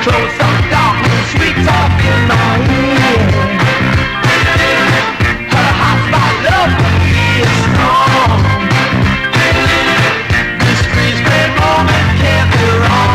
Close up dark with sweet talk in my ear. Her hot spot love for me is strong. This freeze frame moment can't be wrong.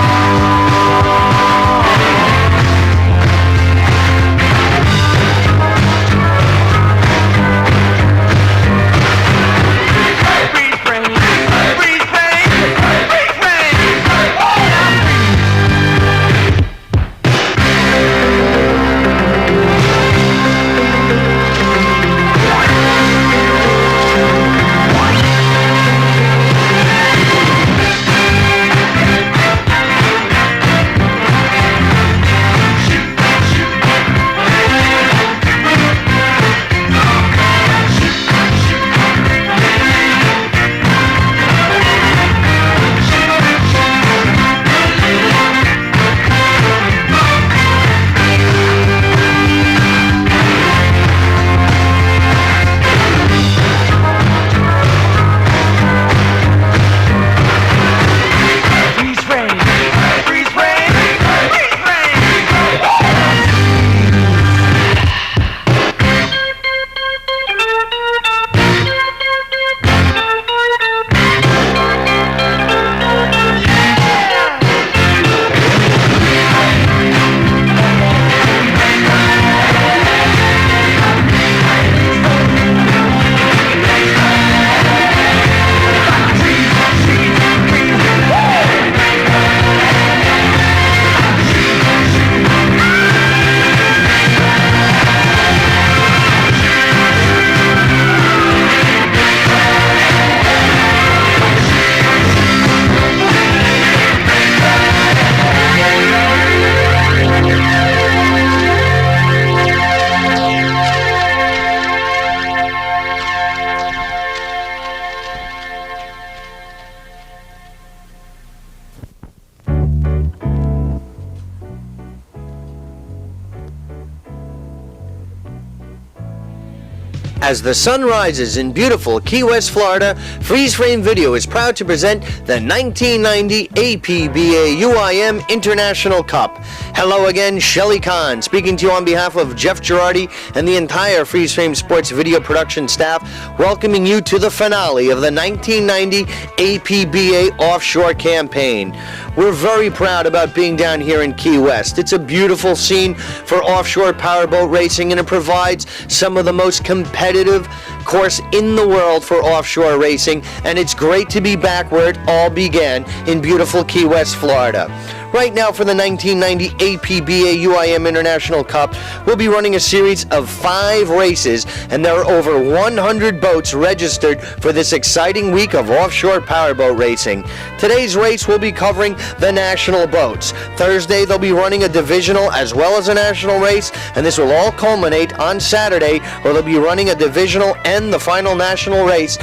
As the sun rises in beautiful Key West, Florida, Freeze Frame Video is proud to present the 1990 APBA UIM International Cup. Hello again, Shelly Kahn, speaking to you on behalf of Jeff Girardi and the entire Freeze Frame Sports video production staff, welcoming you to the finale of the 1990 APBA Offshore campaign. We're very proud about being down here in Key West. It's a beautiful scene for offshore powerboat racing, and it provides some of the most competitive course in the world for offshore racing, and it's great to be back where it all began in beautiful Key West, Florida. Right now for the 1990 APBA UIM International Cup, we'll be running a series of 5 races, and there are over 100 boats registered for this exciting week of offshore powerboat racing. Today's race will be covering the national boats. Thursday they'll be running a divisional as well as a national race, and this will all culminate on Saturday, where they'll be running a divisional and the final national race,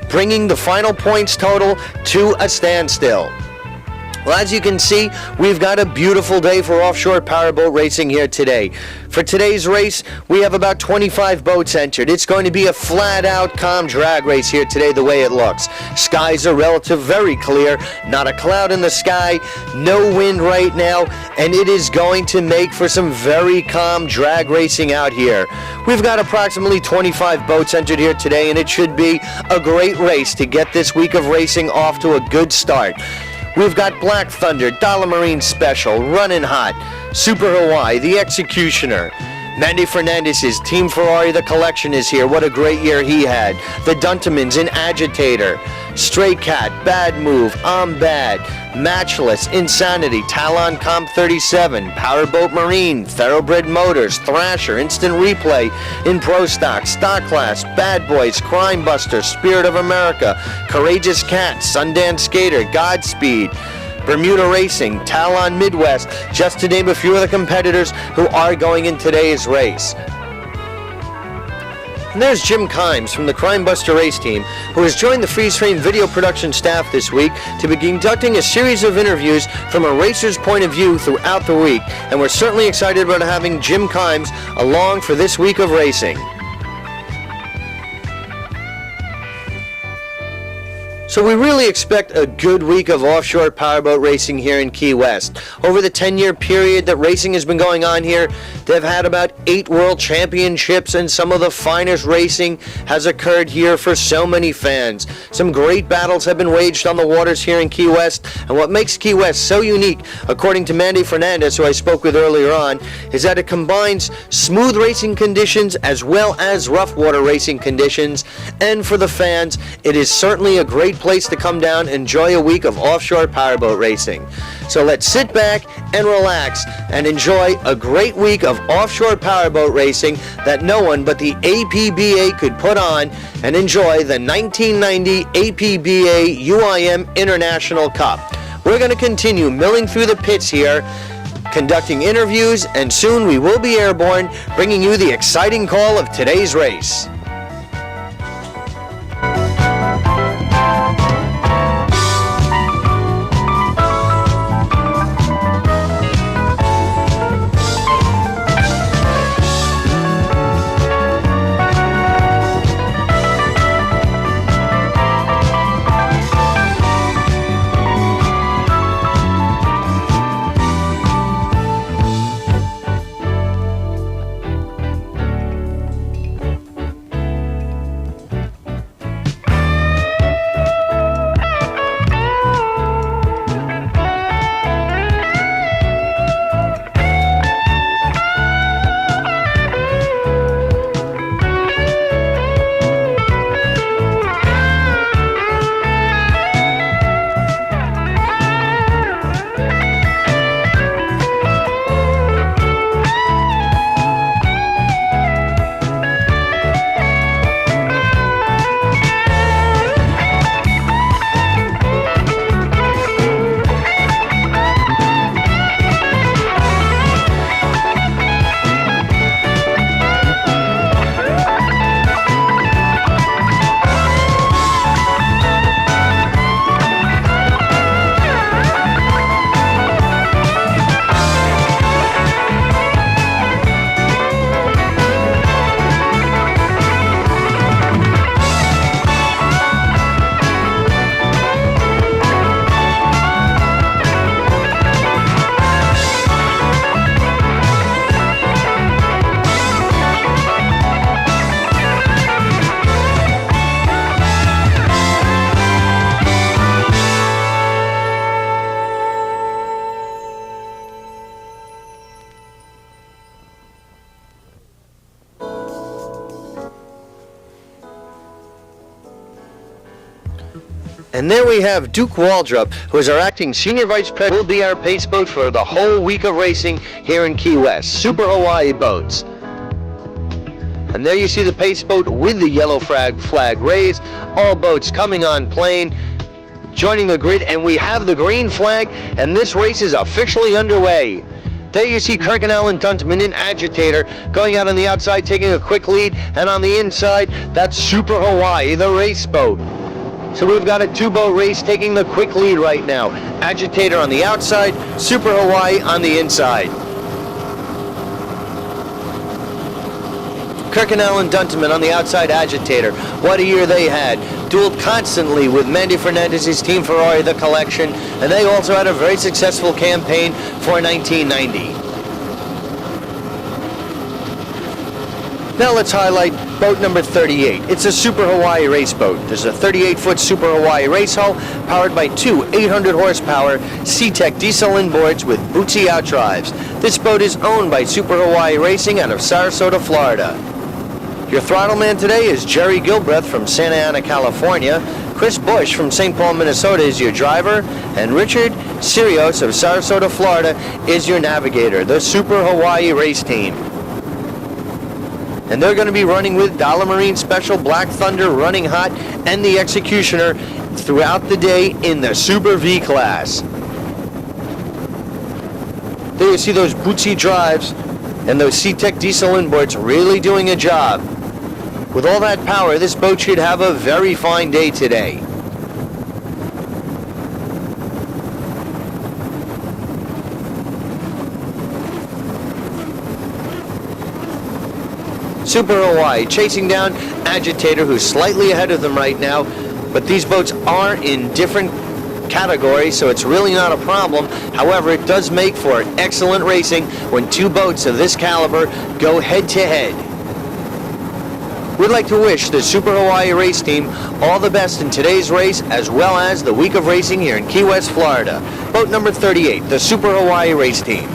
bringing the final points total to a standstill. Well, as you can see, we've got a beautiful day for offshore powerboat racing here today. For today's race, we have about 25 boats entered. It's going to be a flat-out calm drag race here today, the way it looks. Skies are very clear, not a cloud in the sky, no wind right now, and it is going to make for some very calm drag racing out here. We've got approximately 25 boats entered here today, and it should be a great race to get this week of racing off to a good start. We've got Black Thunder, Dollar Marine Special, Runnin' Hot, Super Hawaii, The Executioner. Mandy Fernandez's Team Ferrari The Collection is here. What a great year he had. The Duntamans in Agitator. Stray Cat, Bad Move, I'm Bad, Matchless, Insanity, Talon Comp 37, Powerboat Marine, Thoroughbred Motors, Thrasher, Instant Replay, in Pro Stock, Stock Class, Bad Boys, Crime Buster, Spirit of America, Courageous Cat, Sundance Skater, Godspeed, Bermuda Racing, Talon Midwest, just to name a few of the competitors who are going in today's race. And there's Jim Kimes from the Crime Buster race team, who has joined the Freeze Frame video production staff this week to be conducting a series of interviews from a racer's point of view throughout the week, and we're certainly excited about having Jim Kimes along for this week of racing. So we really expect a good week of offshore powerboat racing here in Key West. Over the 10-year period that racing has been going on here, they've had about 8 world championships, and some of the finest racing has occurred here for so many fans. Some great battles have been waged on the waters here in Key West, and what makes Key West so unique, according to Mandy Fernandez, who I spoke with earlier on, is that it combines smooth racing conditions as well as rough water racing conditions, and for the fans, it is certainly a great place to come down and enjoy a week of offshore powerboat racing. So let's sit back and relax and enjoy a great week of offshore powerboat racing that no one but the APBA could put on, and enjoy the 1990 APBA UIM International Cup. We're going to continue milling through the pits here, conducting interviews, and soon we will be airborne, bringing you the exciting call of today's race. And there we have Duke Waldrop, who is our acting senior vice president, will be our pace boat for the whole week of racing here in Key West. Super Hawaii boats. And there you see the pace boat with the yellow flag raised. All boats coming on plane, joining the grid, and we have the green flag, and this race is officially underway. There you see Kirk and Alan Duntman in Agitator going out on the outside, taking a quick lead, and on the inside, that's Super Hawaii, the race boat. So we've got a 2-boat race taking the quick lead right now. Agitator on the outside, Super Hawaii on the inside. Kirk and Alan Duntman on the outside, Agitator. What a year they had. Dueled constantly with Mandy Fernandez's Team Ferrari, the Collection, and they also had a very successful campaign for 1990. Now let's highlight boat number 38. It's a Super Hawaii race boat. There's a 38-foot Super Hawaii race hull powered by 2 800-horsepower C-Tech diesel inboards with Bootsy outdrives. This boat is owned by Super Hawaii Racing out of Sarasota, Florida. Your throttle man today is Jerry Gilbreth from Santa Ana, California. Chris Bush from St. Paul, Minnesota is your driver, and Richard Sirios of Sarasota, Florida is your navigator, the Super Hawaii race team. And they're going to be running with Dollar Marine Special, Black Thunder, Running Hot, and the Executioner throughout the day in the Super V class. There you see those Bootsy drives and those C-Tech diesel inboards really doing a job. With all that power, this boat should have a very fine day today. Super Hawaii chasing down Agitator, who's slightly ahead of them right now. but these boats are in different categories, so it's really not a problem. However, it does make for excellent racing when two boats of this caliber go head to head. We'd like to wish the Super Hawaii race team all the best in today's race, as well as the week of racing here in Key West, Florida. Boat number 38, the Super Hawaii race team.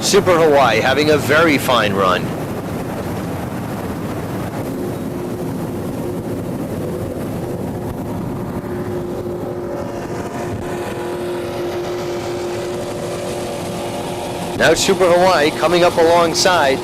Super Hawaii having a very fine run. Now Super Hawaii coming up alongside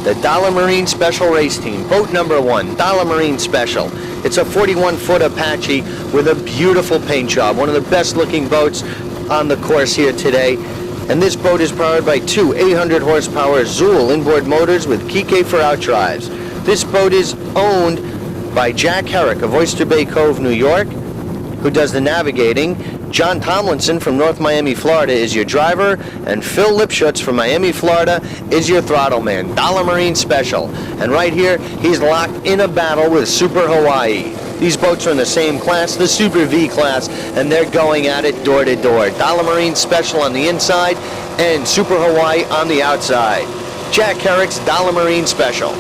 the Dollar Marine Special Race Team. Boat number 1, Dollar Marine Special. It's a 41-foot Apache with a beautiful paint job. One of the best looking boats on the course here today. And this boat is powered by two 800 horsepower Zool inboard motors with Kike for outdrives. This boat is owned by Jack Herrick of Oyster Bay Cove, New York, who does the navigating. John Tomlinson from North Miami, Florida is your driver, and Phil Lipschutz from Miami, Florida is your throttle man. Dollar Marine Special. And right here, he's locked in a battle with Super Hawaii. These boats are in the same class, the Super V class, and they're going at it door to door. Dollar Marine Special on the inside and Super Hawaii on the outside. Jack Herrick's Dollar Marine Special.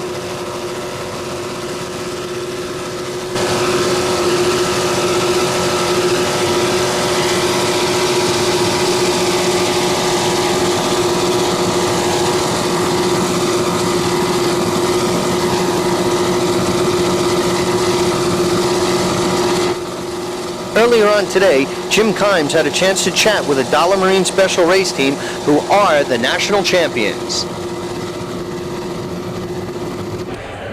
Earlier on today, Jim Kimes had a chance to chat with the Dollar Marine Special Race Team, who are the national champions.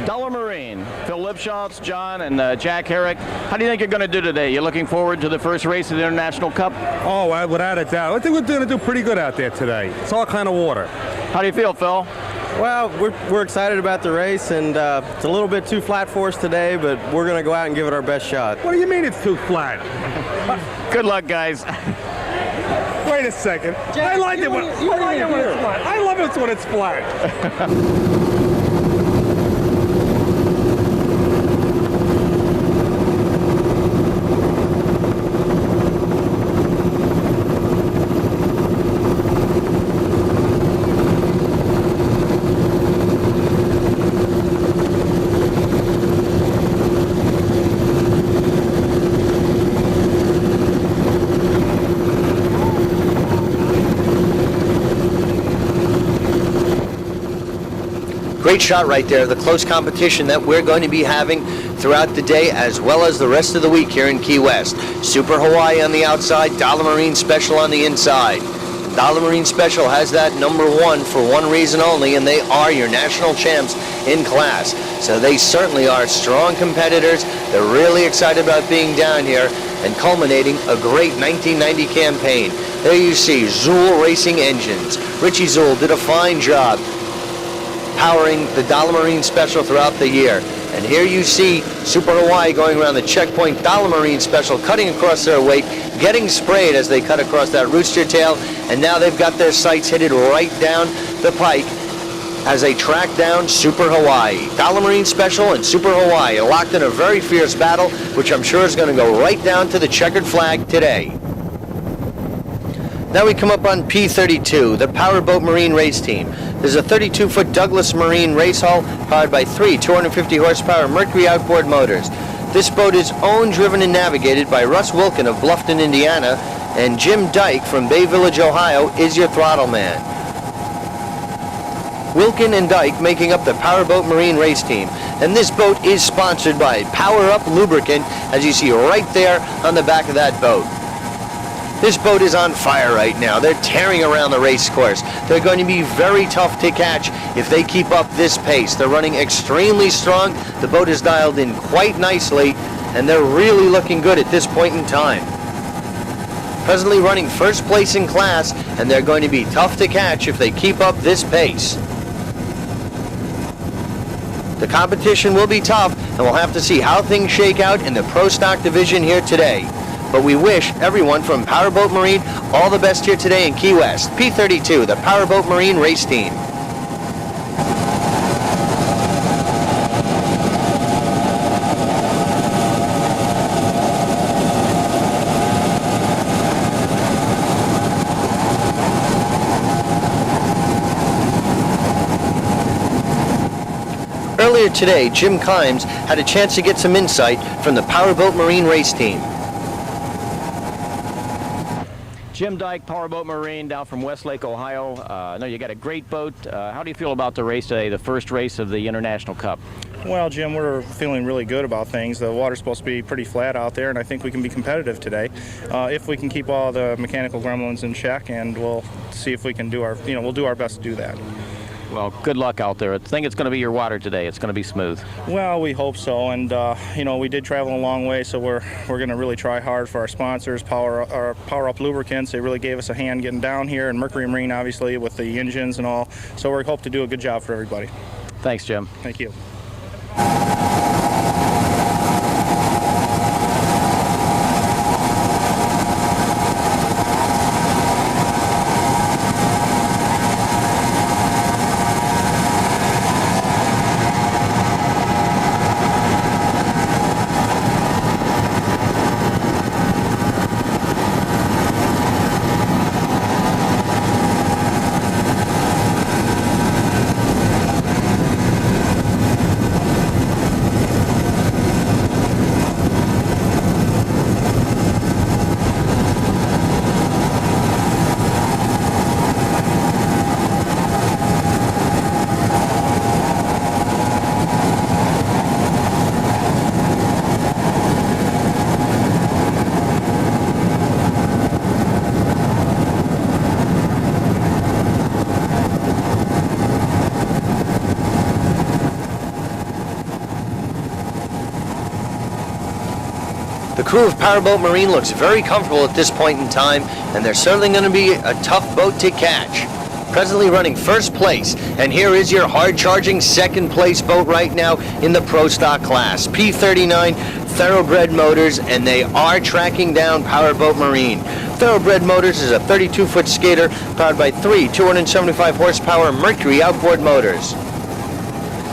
Dollar Marine, Phil Lipschutz, John, and Jack Herrick. How do you think you're going to do today? You're looking forward to the first race of the International Cup? Oh, without a doubt. I think we're going to do pretty good out there today. It's all kind of water. How do you feel, Phil? Well, we're excited about the race, and it's a little bit too flat for us today, but we're going to go out and give it our best shot. What do you mean it's too flat? Good luck, guys. Wait a second. I like it when it's flat. I love it when it's flat. Great shot right there, the close competition that we're going to be having throughout the day as well as the rest of the week here in Key West. Super Hawaii on the outside, Dollar Marine Special on the inside. Dollar Marine Special has that number 1 for one reason only, and they are your national champs in class. So they certainly are strong competitors. They're really excited about being down here and culminating a great 1990 campaign. There you see Zool Racing Engines. Richie Zool did a fine job powering the Dollar Marine Special throughout the year. And here you see Super Hawaii going around the checkpoint. Dollar Marine Special cutting across their wake, getting sprayed as they cut across that rooster tail, and now they've got their sights headed right down the pike as they track down Super Hawaii. Dollar Marine Special and Super Hawaii are locked in a very fierce battle, which I'm sure is going to go right down to the checkered flag today. Now we come up on P32, the Powerboat Marine Race Team. There's a 32-foot Douglas Marine race hull powered by three 250 horsepower Mercury outboard motors. This boat is owned, driven, and navigated by Russ Wilkin of Bluffton, Indiana, and Jim Dyke from Bay Village, Ohio is your throttle man. Wilkin and Dyke making up the Powerboat Marine Race Team, and this boat is sponsored by Power Up Lubricant, as you see right there on the back of that boat. This boat is on fire right now. They're tearing around the race course. They're going to be very tough to catch if they keep up this pace. They're running extremely strong. The boat is dialed in quite nicely, and they're really looking good at this point in time. Presently running first place in class, and they're going to be tough to catch if they keep up this pace. The competition will be tough, and we'll have to see how things shake out in the Pro Stock division here today. But we wish everyone from Powerboat Marine all the best here today in Key West. P32, the Powerboat Marine Race Team. Earlier today, Jim Kimes had a chance to get some insight from the Powerboat Marine Race Team. Jim Dyke, Powerboat Marine, down from Westlake, Ohio. I know you got a great boat. How do you feel about the race today, the first race of the International Cup? Well, Jim, we're feeling really good about things. The water's supposed to be pretty flat out there, and I think we can be competitive today if we can keep all the mechanical gremlins in check, and we'll see if we can do we'll do our best to do that. Well, good luck out there. I think it's going to be your water today. It's going to be smooth. Well, we hope so, and we did travel a long way, so we're going to really try hard for our sponsors, Power Up Lubricants. They really gave us a hand getting down here, and Mercury Marine, obviously, with the engines and all. So we hope to do a good job for everybody. Thanks, Jim. Thank you. The crew of Powerboat Marine looks very comfortable at this point in time, and they're certainly going to be a tough boat to catch. Presently running first place, and here is your hard-charging second place boat right now in the Pro Stock class. P39 Thoroughbred Motors, and they are tracking down Powerboat Marine. Thoroughbred Motors is a 32-foot skater powered by three 275 horsepower Mercury outboard motors.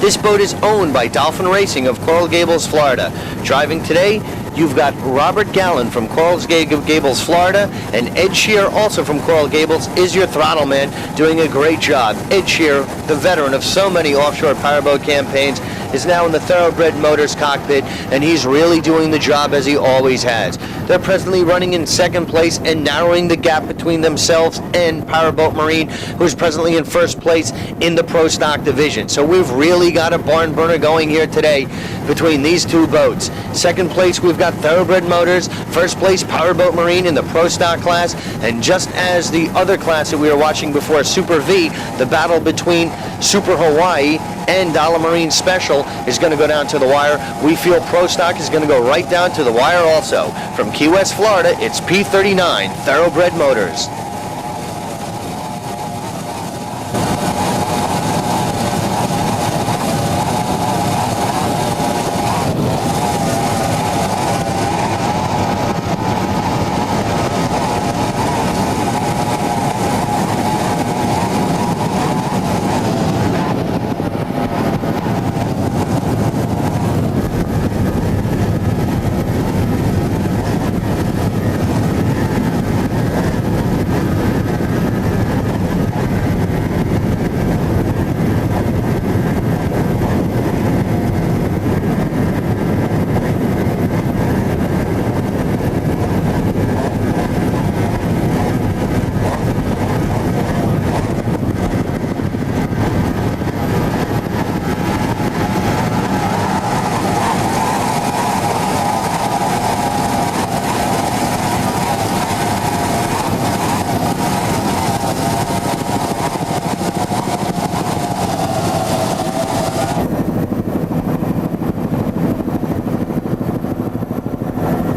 This boat is owned by Dolphin Racing of Coral Gables, Florida. Driving today, you've got Robert Gallen from Coral Gables, Florida, and Ed Shear, also from Coral Gables, is your throttle man, doing a great job. Ed Shear, the veteran of so many offshore powerboat campaigns, is now in the Thoroughbred Motors cockpit, and he's really doing the job as he always has. They're presently running in second place and narrowing the gap between themselves and Powerboat Marine, who's presently in first place in the Pro Stock division. So we've really got a barn burner going here today between these two boats. Second place, we've got Thoroughbred Motors. First place, Powerboat Marine in the Pro Stock class. And just as the other class that we were watching before, Super V, the battle between Super Hawaii and Dollar Marine Special is going to go down to the wire. We feel Pro Stock is going to go right down to the wire also. From Key West, Florida, it's P39 Thoroughbred Motors.